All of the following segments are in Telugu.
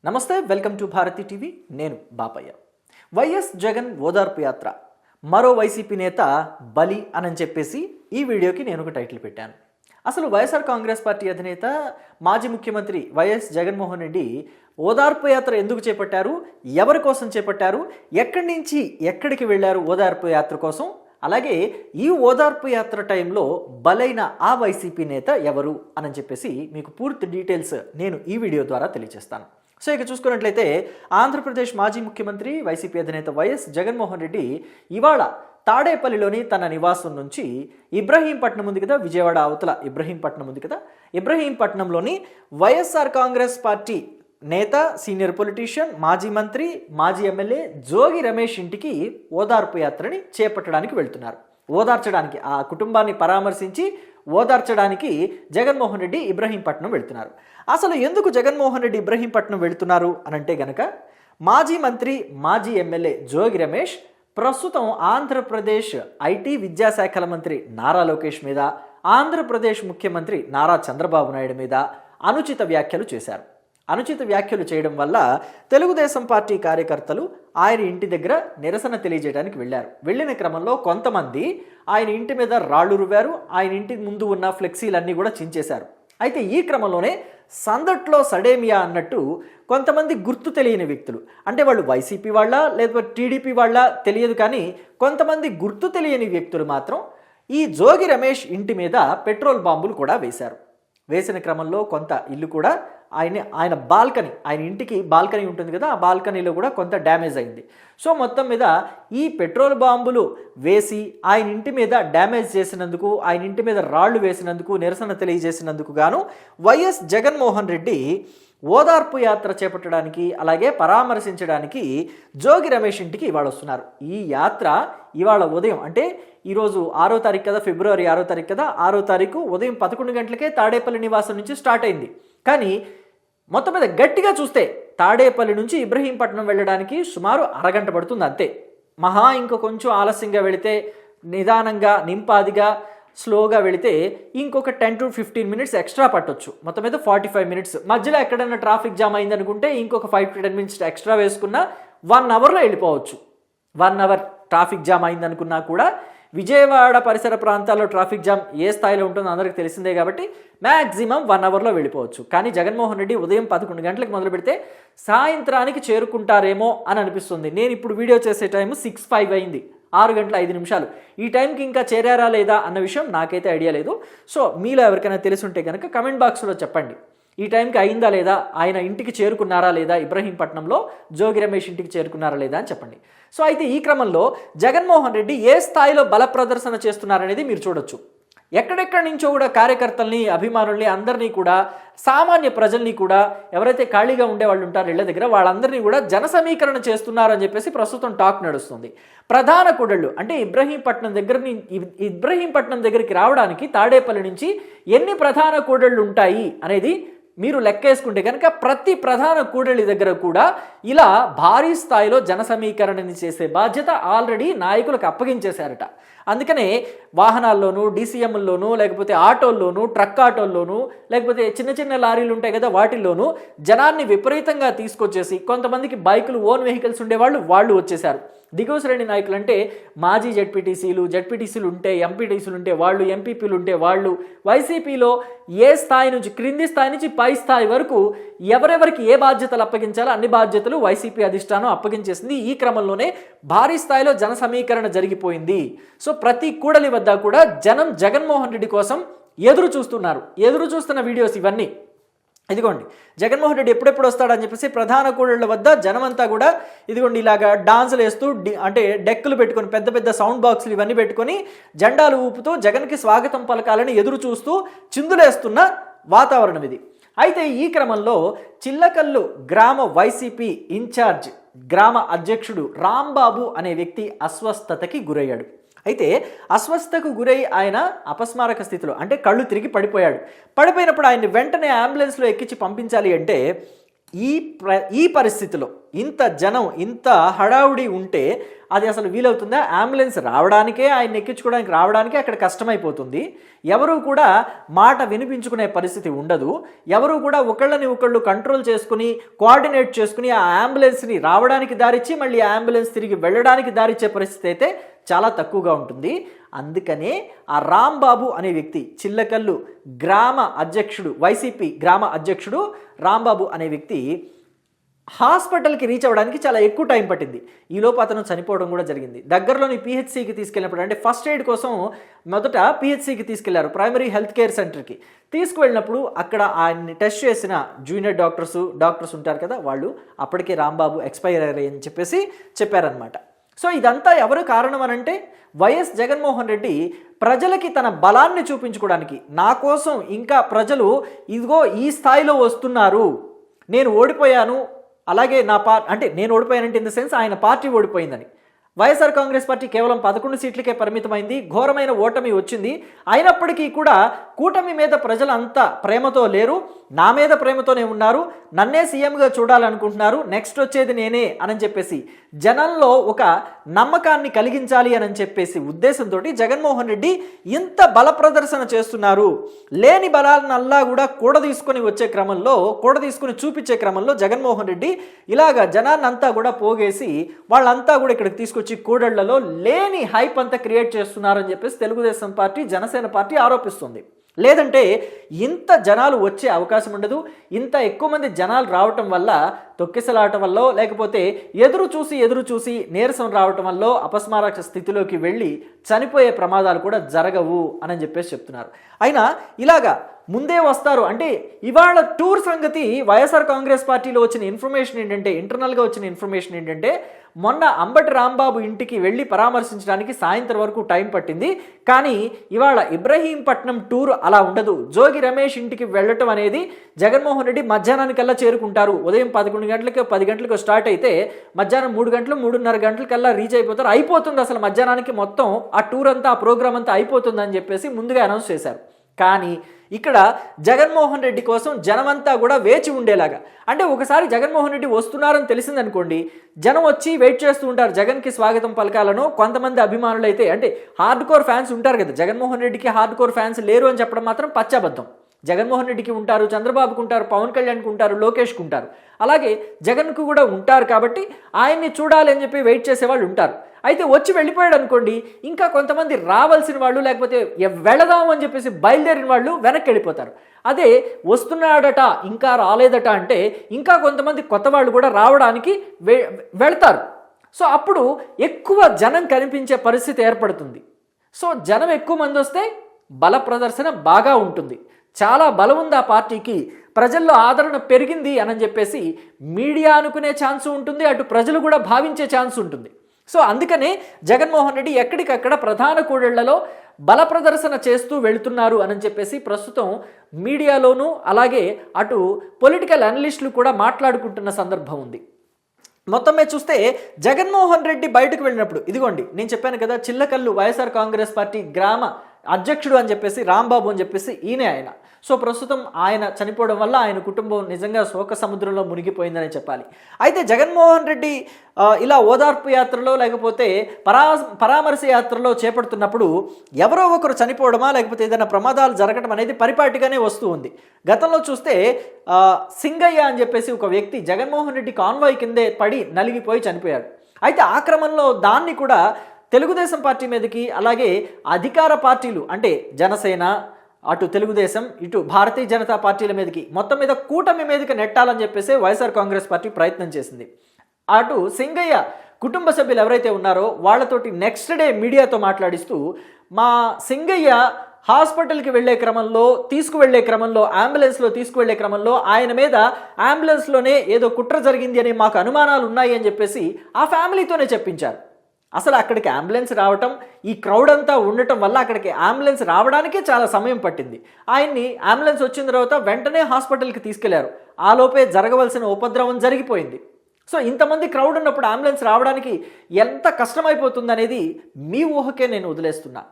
నమస్తే, వెల్కమ్ టు భారతి టీవీ. నేను బాపయ్య. వైఎస్ జగన్ ఓదార్పు యాత్ర, మరో వైసీపీ నేత బలి అని చెప్పేసి ఈ వీడియోకి నేను ఒక టైటిల్ పెట్టాను. అసలు వైఎస్ఆర్ కాంగ్రెస్ పార్టీ అధినేత మాజీ ముఖ్యమంత్రి వైఎస్ జగన్మోహన్ రెడ్డి ఓదార్పు యాత్ర ఎందుకు చేపట్టారు, ఎవరి కోసం చేపట్టారు, ఎక్కడి నుంచి ఎక్కడికి వెళ్ళారు ఓదార్పు యాత్ర కోసం, అలాగే ఈ ఓదార్పు యాత్ర టైంలో బలైన ఆ వైసీపీ నేత ఎవరు అని చెప్పేసి మీకు పూర్తి డీటెయిల్స్ నేను ఈ వీడియో ద్వారా తెలియజేస్తాను. సో ఇక చూసుకున్నట్లయితే ఆంధ్రప్రదేశ్ మాజీ ముఖ్యమంత్రి వైసీపీ అధినేత వైఎస్ జగన్మోహన్ రెడ్డి ఇవాళ తాడేపల్లిలోని తన నివాసం నుంచి ఇబ్రహీంపట్నం ఉంది కదా, విజయవాడ అవతల ఇబ్రహీంపట్నం ఉంది కదా, ఇబ్రహీంపట్నంలోని వైఎస్ఆర్ కాంగ్రెస్ పార్టీ నేత, సీనియర్ పొలిటీషియన్, మాజీ మంత్రి, మాజీ ఎమ్మెల్యే జోగి రమేష్ ఇంటికి ఓదార్పు యాత్రని చేపట్టడానికి వెళ్తున్నారు. ఓదార్చడానికి, ఆ కుటుంబాన్ని పరామర్శించి ఓదార్చడానికి జగన్మోహన్ రెడ్డి ఇబ్రహీంపట్నం వెళ్తున్నారు. అసలు ఎందుకు జగన్మోహన్ రెడ్డి ఇబ్రహీంపట్నం వెళ్తున్నారు అనంటే గనక, మాజీ మంత్రి, మాజీ ఎమ్మెల్యే జోగి రమేష్ ప్రస్తుతం ఆంధ్రప్రదేశ్ ఐటీ విద్యాశాఖల మంత్రి నారా లోకేష్ మీద, ఆంధ్రప్రదేశ్ ముఖ్యమంత్రి నారా చంద్రబాబు నాయుడు మీద అనుచిత వ్యాఖ్యలు చేశారు. అనుచిత వ్యాఖ్యలు చేయడం వల్ల తెలుగుదేశం పార్టీ కార్యకర్తలు ఆయన ఇంటి దగ్గర నిరసన తెలియజేయడానికి వెళ్ళారు. వెళ్ళిన క్రమంలో కొంతమంది ఆయన ఇంటి మీద రాళ్లు రువ్వారు, ఆయన ఇంటి ముందు ఉన్న ఫ్లెక్సీలన్నీ కూడా చించేశారు. అయితే ఈ క్రమంలోనే సందట్లో సడేమియా అన్నట్టు కొంతమంది గుర్తు తెలియని వ్యక్తులు, అంటే వాళ్ళు వైసీపీ వాళ్ళ లేకపోతే టీడీపీ వాళ్ళ తెలియదు, కానీ కొంతమంది గుర్తు తెలియని వ్యక్తులు మాత్రం ఈ జోగి రమేష్ ఇంటి మీద పెట్రోల్ బాంబులు కూడా వేశారు. వేసిన క్రమంలో కొంత ఇల్లు కూడా ఆయన బాల్కనీ, ఆయన ఇంటికి బాల్కనీ ఉంటుంది కదా, ఆ బాల్కనీలో కూడా కొంత డ్యామేజ్ అయింది. సో మొత్తం మీద ఈ పెట్రోల్ బాంబులు వేసి ఆయన ఇంటి మీద డ్యామేజ్ చేసినందుకు, ఆయన ఇంటి మీద రాళ్లు వేసినందుకు, నిరసన తెలియజేసినందుకు గాను వైఎస్ జగన్మోహన్ రెడ్డి ఓదార్పు యాత్ర చేపట్టడానికి, అలాగే పరామర్శించడానికి జోగి రమేష్ ఇంటికి ఇవాళ వస్తున్నారు. ఈ యాత్ర ఇవాళ ఉదయం, అంటే ఈరోజు 6వ తారీఖు కదా, ఫిబ్రవరి 6వ తారీఖు కదా, 6వ తారీఖు ఉదయం 11 గంటలకే తాడేపల్లి నివాసం నుంచి స్టార్ట్ అయింది. కానీ మొత్తం మీద గట్టిగా చూస్తే తాడేపల్లి నుంచి ఇబ్రహీంపట్నం వెళ్ళడానికి సుమారు అరగంట పడుతుంది అంతే. మహా ఇంకో కొంచెం ఆలస్యంగా వెళితే, నిదానంగా నింపాదిగా స్లోగా వెళితే ఇంకొక 10 to 15 మినిట్స్ ఎక్స్ట్రా పట్టొచ్చు. మొత్తం మీద 45 మినిట్స్. మధ్యలో ఎక్కడైనా ట్రాఫిక్ జామ్ అయిందనుకుంటే ఇంకొక 5 to 10 మినిట్స్ ఎక్స్ట్రా వేసుకున్న 1 అవర్లో వెళ్ళిపోవచ్చు. 1 అవర్ ట్రాఫిక్ జామ్ అయిందనుకున్నా కూడా, విజయవాడ పరిసర ప్రాంతాల్లో ట్రాఫిక్ జామ్ ఏ స్థాయిలో ఉంటుందో అందరికీ తెలిసిందే కాబట్టి మ్యాక్సిమం 1 అవర్లో వెళ్ళిపోవచ్చు. కానీ జగన్మోహన్ రెడ్డి ఉదయం 11 గంటలకు మొదలు పెడితే సాయంత్రానికి చేరుకుంటారేమో అని అనిపిస్తుంది. నేను ఇప్పుడు వీడియో చేసే టైం 6:05 అయింది, 6 గంటల 5 నిమిషాలు. ఈ టైంకి ఇంకా చేరారా లేదా అన్న విషయం నాకైతే ఐడియా లేదు. సో మీలో ఎవరికైనా తెలుసుంటే కనుక కమెంట్ బాక్స్లో చెప్పండి, ఈ టైంకి అయిందా లేదా, ఆయన ఇంటికి చేరుకున్నారా లేదా, ఇబ్రహీంపట్నంలో జోగి రమేష్ ఇంటికి చేరుకున్నారా లేదా అని చెప్పండి. సో అయితే ఈ క్రమంలో జగన్మోహన్ రెడ్డి ఏ స్థాయిలో బల ప్రదర్శన చేస్తున్నారనేది మీరు చూడొచ్చు. ఎక్కడెక్కడి నుంచో కూడా కార్యకర్తల్ని, అభిమానుల్ని, అందరినీ కూడా, సామాన్య ప్రజల్ని కూడా, ఎవరైతే ఖాళీగా ఉండే వాళ్ళు ఉంటారో ఇళ్ల దగ్గర, వాళ్ళందరినీ కూడా జన సమీకరణ చేస్తున్నారని చెప్పేసి ప్రస్తుతం టాక్ నడుస్తుంది. ప్రధాన కూడళ్ళు అంటే ఇబ్రహీంపట్నం దగ్గరికి రావడానికి తాడేపల్లి నుంచి ఎన్ని ప్రధాన కూడళ్ళు ఉంటాయి అనేది మీరు లెక్కేసుకుంటే కనుక ప్రతి ప్రధాన కూడలి దగ్గర కూడా ఇలా భారీ స్థాయిలో జన సమీకరణని చేసే బాధ్యత ఆల్రెడీ నాయకులకు అప్పగించేశారట. అందుకనే వాహనాల్లోనూ, డీసీఎంల్లోనూ, లేకపోతే ఆటోల్లోనూ, ట్రక్ ఆటోల్లోనూ, లేకపోతే చిన్న చిన్న లారీలు ఉంటాయి కదా, వాటిల్లోనూ జనాన్ని విపరీతంగా తీసుకొచ్చేసి, కొంతమందికి బైకులు, ఓన్ వెహికల్స్ ఉండేవాళ్ళు వాళ్ళు వచ్చేశారు. దిగువ శ్రేణి నాయకులు అంటే మాజీ జెడ్పీటీసీలు ఉంటే, ఎంపీటీసీలు ఉంటే వాళ్ళు, ఎంపీపీలు ఉంటే వాళ్ళు, వైసీపీలో ఏ స్థాయి నుంచి, క్రింది స్థాయి నుంచి పై స్థాయి వరకు ఎవరెవరికి ఏ బాధ్యతలు అప్పగించాలో అన్ని బాధ్యతలు వైసీపీ అధిష్టానం అప్పగించేసింది. ఈ క్రమంలోనే భారీ స్థాయిలో జన సమీకరణ జరిగిపోయింది. సో ప్రతి కూడలి వద్ద కూడా జనం జగన్మోహన్ రెడ్డి కోసం ఎదురు చూస్తున్న వీడియోస్ ఇవన్నీ. ఇదిగోండి, జగన్మోహన్ రెడ్డి ఎప్పుడెప్పుడు వస్తాడని చెప్పేసి ప్రధాన కూడళ్ల వద్ద జనమంతా కూడా ఇదిగోండి ఇలాగా డాన్సులు వేస్తూ, అంటే డెక్కులు పెట్టుకొని, పెద్ద పెద్ద సౌండ్ బాక్సులు ఇవన్నీ పెట్టుకొని, జెండాలు ఊపుతూ జగన్కి స్వాగతం పలకాలని ఎదురు చూస్తూ చిందులేస్తున్న వాతావరణం ఇది. అయితే ఈ క్రమంలో చిల్లకల్లు గ్రామ వైసీపీ ఇన్ఛార్జ్, గ్రామ అధ్యక్షుడు రాంబాబు అనే వ్యక్తి అస్వస్థతకి గురయ్యాడు. అయితే అస్వస్థతకు గురై ఆయన అపస్మారక స్థితిలో, అంటే కళ్ళు తిరిగి పడిపోయాడు. పడిపోయినప్పుడు ఆయన్ని వెంటనే అంబులెన్స్లో ఎక్కించి పంపించాలి అంటే ఈ పరిస్థితిలో ఇంత జనం ఇంత హడావుడి ఉంటే అది అసలు వీలవుతుందా? అంబులెన్స్ రావడానికే, ఆయన ఎక్కించుకోవడానికి రావడానికే అక్కడ కష్టమైపోతుంది. ఎవరు కూడా మాట వినిపించుకునే పరిస్థితి ఉండదు. ఎవరు కూడా ఒకళ్ళని ఒకళ్ళు కంట్రోల్ చేసుకుని కోఆర్డినేట్ చేసుకుని ఆ అంబులెన్స్ని రావడానికి దారిచ్చి మళ్ళీ ఆ అంబులెన్స్ తిరిగి వెళ్ళడానికి దారిచ్చే పరిస్థితి అయితే చాలా తక్కువగా ఉంటుంది. అందుకనే ఆ రాంబాబు అనే వ్యక్తి, చిల్లకల్లు గ్రామ అధ్యక్షుడు, వైసీపీ గ్రామ అధ్యక్షుడు రాంబాబు అనే వ్యక్తి హాస్పిటల్కి రీచ్ అవ్వడానికి చాలా ఎక్కువ టైం పట్టింది. ఈలోపు అతను చనిపోవడం కూడా జరిగింది. దగ్గరలోని పిహెచ్సికి తీసుకెళ్ళినప్పుడు, అంటే ఫస్ట్ ఎయిడ్ కోసం మొదట పిహెచ్సికి తీసుకెళ్లారు, ప్రైమరీ హెల్త్ కేర్ సెంటర్కి. తీసుకువెళ్ళినప్పుడు అక్కడ ఆయన్ని టెస్ట్ చేసిన జూనియర్ డాక్టర్స్ ఉంటారు కదా, వాళ్ళు అప్పటికే రాంబాబు ఎక్స్పైర్ అయ్యారని చెప్పేసి చెప్పారనమాట. సో ఇదంతా ఎవరు కారణం అనంటే వైఎస్ జగన్మోహన్ రెడ్డి ప్రజలకి తన బలాన్ని చూపించుకోవడానికి, నా కోసం ఇంకా ప్రజలు ఇదిగో ఈ స్థాయిలో వస్తున్నారు, నేను ఓడిపోయాను, అలాగే అంటే నేను ఓడిపోయానంటే ఇన్ ద సెన్స్ ఆయన పార్టీ ఓడిపోయిందని. వైఎస్ఆర్ కాంగ్రెస్ పార్టీ కేవలం 11 సీట్లకే పరిమితమైంది, ఘోరమైన ఓటమి వచ్చింది. అయినప్పటికీ కూడా కూటమి మీద ప్రజలు అంత ప్రేమతో లేరు, నా మీద ప్రేమతోనే ఉన్నారు, నన్నే సీఎంగా చూడాలనుకుంటున్నారు, నెక్స్ట్ వచ్చేది నేనే అని చెప్పేసి జనంలో ఒక నమ్మకాన్ని కలిగించాలి అని చెప్పేసి ఉద్దేశంతో జగన్మోహన్ రెడ్డి ఇంత బల ప్రదర్శన చేస్తున్నారు. లేని బలాలనల్లా కూడా కూడదీసుకొని చూపించే క్రమంలో జగన్మోహన్ రెడ్డి ఇలాగా జనాన్ని అంతా కూడా పోగేసి వాళ్ళంతా కూడా ఇక్కడికి తీసుకొచ్చి కూడళ్లలో లేని హైప్ అంతా క్రియేట్ చేస్తున్నారని చెప్పేసి తెలుగుదేశం పార్టీ, జనసేన పార్టీ ఆరోపిస్తుంది. లేదంటే ఇంత జనాలు వచ్చే అవకాశం ఉండదు. ఇంత ఎక్కువ మంది జనాలు రావటం వల్ల, తొక్కిసలాటం వల్ల, లేకపోతే ఎదురు చూసి నీరసం రావటం వల్ల అపస్మారక స్థితిలోకి వెళ్ళి చనిపోయే ప్రమాదాలు కూడా జరగవు అని చెప్పేసి చెప్తున్నారు. అయినా ఇలాగా ముందే వస్తారు అంటే ఇవాళ టూర్ సంగతి వైఎస్ఆర్ కాంగ్రెస్ పార్టీలో వచ్చిన ఇన్ఫర్మేషన్ ఏంటంటే, ఇంటర్నల్గా వచ్చిన ఇన్ఫర్మేషన్ ఏంటంటే, మొన్న అంబటి రాంబాబు ఇంటికి వెళ్ళి పరామర్శించడానికి సాయంత్రం వరకు టైం పట్టింది. కానీ ఇవాళ ఇబ్రహీంపట్నం టూర్ అలా ఉండదు. జోగి రమేష్ ఇంటికి వెళ్ళటం అనేది జగన్మోహన్ రెడ్డి మధ్యాహ్నానికల్లా చేరుకుంటారు. ఉదయం 11 గంటలకు 10 గంటలకు స్టార్ట్ అయితే మధ్యాహ్నం 3 గంటలు 3:30 గంటలకల్లా రీచ్ అయిపోతారు. అయిపోతుంది అసలు మధ్యాహ్నానికి మొత్తం ఆ టూర్ అంతా, ఆ ప్రోగ్రామ్ అంతా అయిపోతుందని చెప్పేసి ముందుగా అనౌన్స్ చేశారు. కానీ ఇక్కడ జగన్మోహన్ రెడ్డి కోసం జనమంతా కూడా వేచి ఉండేలాగా, అంటే ఒకసారి జగన్మోహన్ రెడ్డి వస్తున్నారని తెలిసిందనుకోండి, జనం వచ్చి వెయిట్ చేస్తూ ఉంటారు జగన్కి స్వాగతం పలకాలను. కొంతమంది అభిమానులు అయితే, అంటే హార్డ్ కోర్ ఫ్యాన్స్ ఉంటారు కదా, జగన్మోహన్ రెడ్డికి హార్డ్ కోర్ ఫ్యాన్స్ లేరు అని చెప్పడం మాత్రం పచ్చాబద్ధం. జగన్మోహన్ రెడ్డికి ఉంటారు, చంద్రబాబుకు ఉంటారు, పవన్ కళ్యాణ్కి ఉంటారు, లోకేష్కి ఉంటారు, అలాగే జగన్కు కూడా ఉంటారు. కాబట్టి ఆయన్ని చూడాలి అని చెప్పి వెయిట్ చేసేవాళ్ళు ఉంటారు. అయితే వచ్చి వెళ్ళిపోయాడు అనుకోండి, ఇంకా కొంతమంది రావాల్సిన వాళ్ళు, లేకపోతే వెళదాం అని చెప్పేసి బయలుదేరిన వాళ్ళు వెనక్కి వెళ్ళిపోతారు. అదే వస్తున్నాడట ఇంకా రాలేదట అంటే ఇంకా కొంతమంది కొత్త వాళ్ళు కూడా రావడానికి వెళ్తారు. సో అప్పుడు ఎక్కువ జనం కనిపించే పరిస్థితి ఏర్పడుతుంది. సో జనం ఎక్కువ మంది వస్తే బల ప్రదర్శన బాగా ఉంటుంది, చాలా బలం ఉంది ఆ పార్టీకి, ప్రజల్లో ఆదరణ పెరిగింది అని చెప్పేసి మీడియా అనుకునే ఛాన్స్ ఉంటుంది, అటు ప్రజలు కూడా భావించే ఛాన్స్ ఉంటుంది. సో అందుకనే జగన్మోహన్ రెడ్డి ఎక్కడికక్కడ ప్రధాన కూడళ్లలో బల ప్రదర్శన చేస్తూ వెళుతున్నారు అని చెప్పేసి ప్రస్తుతం మీడియాలోనూ అలాగే అటు పొలిటికల్ అనలిస్టులు కూడా మాట్లాడుకుంటున్న సందర్భం ఉంది. మొత్తం మీద చూస్తే జగన్మోహన్ రెడ్డి బయటకు వెళ్ళినప్పుడు, ఇదిగోండి నేను చెప్పాను కదా, చిల్లకల్లు వైఎస్ఆర్ కాంగ్రెస్ పార్టీ గ్రామ అధ్యక్షుడు అని చెప్పేసి రాంబాబు అని చెప్పేసి ఆయన. సో ప్రస్తుతం ఆయన చనిపోవడం వల్ల ఆయన కుటుంబం నిజంగా శోక సముద్రంలో మునిగిపోయిందని చెప్పాలి. అయితే జగన్మోహన్ రెడ్డి ఇలా ఓదార్పు యాత్రలో లేకపోతే పరామర్శ యాత్రలో చేపడుతున్నప్పుడు ఎవరో ఒకరు చనిపోవడమా లేకపోతే ఏదైనా ప్రమాదాలు జరగడం అనేది పరిపాటిగానే వస్తూ ఉంది. గతంలో చూస్తే సింగయ్య అని చెప్పేసి ఒక వ్యక్తి జగన్మోహన్ రెడ్డి కాన్వాయ్ కిందే పడి నలిగిపోయి చనిపోయాడు. అయితే ఆ క్రమంలో దాన్ని కూడా తెలుగుదేశం పార్టీ మీదకి, అలాగే అధికార పార్టీలు అంటే జనసేన, అటు తెలుగుదేశం, ఇటు భారతీయ జనతా పార్టీల మీదకి, మొత్తం మీద కూటమి మీదకి నెట్టాలని చెప్పేసి వైఎస్ఆర్ కాంగ్రెస్ పార్టీ ప్రయత్నం చేసింది. అటు సింగయ్య కుటుంబ సభ్యులు ఎవరైతే ఉన్నారో వాళ్ళతోటి నెక్స్ట్ డే మీడియాతో మాట్లాడిస్తూ, మా సింగయ్య హాస్పిటల్కి తీసుకువెళ్లే క్రమంలో అంబులెన్స్లో తీసుకువెళ్లే క్రమంలో ఆయన మీద అంబులెన్స్లోనే ఏదో కుట్ర జరిగింది అని మాకు అనుమానాలు ఉన్నాయి అని చెప్పేసి ఆ ఫ్యామిలీతోనే చెప్పించారు. అసలు అక్కడికి అంబులెన్స్ రావటం, ఈ క్రౌడ్ అంతా ఉండటం వల్ల అక్కడికి అంబులెన్స్ రావడానికే చాలా సమయం పట్టింది. ఆయన్ని అంబులెన్స్ వచ్చిన తర్వాత వెంటనే హాస్పిటల్కి తీసుకెళ్లారు. ఆలోపే జరగవలసిన ఉపద్రవం జరిగిపోయింది. సో ఇంతమంది క్రౌడ్ ఉన్నప్పుడు అంబులెన్స్ రావడానికి ఎంత కష్టమైపోతుంది అనేది మీ ఊహకే నేను వదిలేస్తున్నా.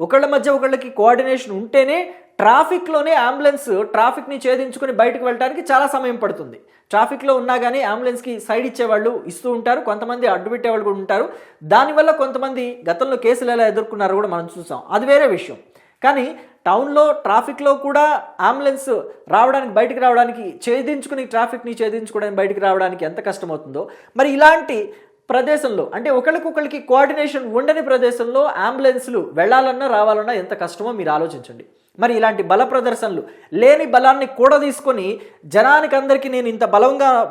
ఒకళ్ళ మధ్య ఒకళ్ళకి కోఆర్డినేషన్ ఉంటేనే ట్రాఫిక్లోనే అంబులెన్స్ ట్రాఫిక్ని ఛేదించుకుని బయటకు వెళ్ళడానికి చాలా సమయం పడుతుంది. ట్రాఫిక్లో ఉన్నా కానీ అంబులెన్స్కి సైడ్ ఇచ్చేవాళ్ళు ఇస్తూ ఉంటారు, కొంతమంది అడ్డు పెట్టేవాళ్ళు కూడా ఉంటారు. దానివల్ల కొంతమంది గతంలో కేసులు ఎలా ఎదుర్కొన్నారో కూడా మనం చూసాం, అది వేరే విషయం. కానీ టౌన్లో ట్రాఫిక్లో కూడా అంబులెన్స్ రావడానికి బయటికి రావడానికి ట్రాఫిక్ని ఛేదించుకోవడానికి బయటికి రావడానికి ఎంత కష్టమవుతుందో, మరి ఇలాంటి ప్రదేశంలో అంటే ఒకరికొకరికి కోఆర్డినేషన్ ఉండని ప్రదేశంలో అంబులెన్స్లు వెళ్ళాలన్నా రావాలన్నా ఎంత కష్టమో మీరు ఆలోచించండి. మరి ఇలాంటి బల ప్రదర్శనలు, లేని బలాన్ని కూడా తీసుకొని జనానికి అందరికీ నేను ఇంత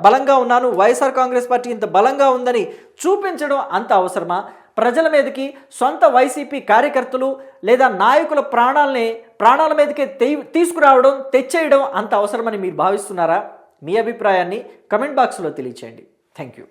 బలంగా ఉన్నాను, వైఎస్ఆర్ కాంగ్రెస్ పార్టీ ఇంత బలంగా ఉందని చూపించడం అంత అవసరమా? ప్రజల మీదకి సొంత వైసీపీ కార్యకర్తలు లేదా నాయకుల ప్రాణాల మీదకి తీసుకురావడం, తెచ్చేయడం అంత అవసరమని మీరు భావిస్తున్నారా? మీ అభిప్రాయాన్ని కమెంట్ బాక్స్లో తెలియచేయండి. Thank you.